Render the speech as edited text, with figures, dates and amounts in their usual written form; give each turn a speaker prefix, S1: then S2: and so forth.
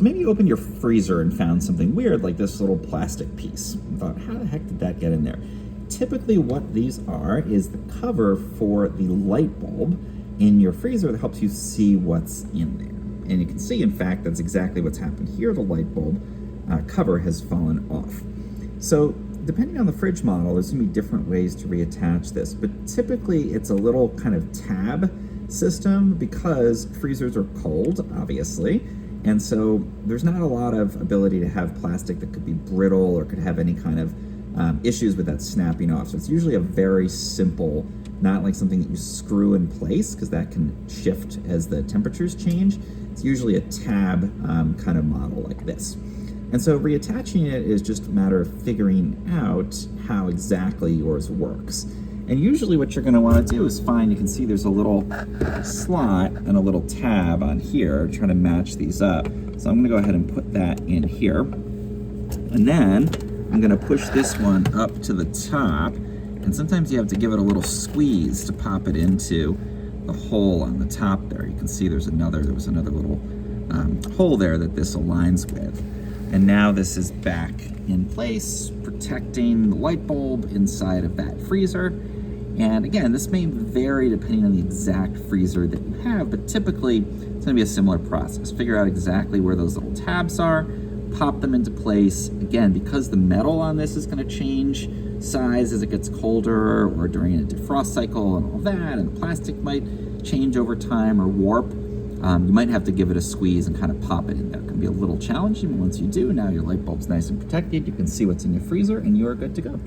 S1: So maybe you opened your freezer and found something weird like this little plastic piece. And thought, how the heck did that get in there? Typically what these are is the cover for the light bulb in your freezer that helps you see what's in there. And you can see, in fact, that's exactly what's happened here. The light bulb cover has fallen off. So depending on the fridge model, there's gonna be different ways to reattach this, but typically it's a little kind of tab system because freezers are cold, obviously, and so there's not a lot of ability to have plastic that could be brittle or could have any kind of issues with that snapping off. So it's usually a very simple, not like something that you screw in place because that can shift as the temperatures change. It's usually a tab kind of model like this. And so reattaching it is just a matter of figuring out how exactly yours works. And usually what you're gonna wanna do is find, you can see there's a little slot and a little tab on here, trying to match these up. So I'm gonna go ahead and put that in here. And then I'm gonna push this one up to the top. And sometimes you have to give it a little squeeze to pop it into the hole on the top there. You can see there was another little hole there that this aligns with. And now this is back in place, protecting the light bulb inside of that freezer. And again, this may vary depending on the exact freezer that you have, but typically it's gonna be a similar process. Figure out exactly where those little tabs are, pop them into place. Again, because the metal on this is gonna change size as it gets colder or during a defrost cycle and all that, and the plastic might change over time or warp. You might have to give it a squeeze and kind of pop it in there. It can be a little challenging, but once you do, now your light bulb's nice and protected. You can see what's in your freezer and you are good to go.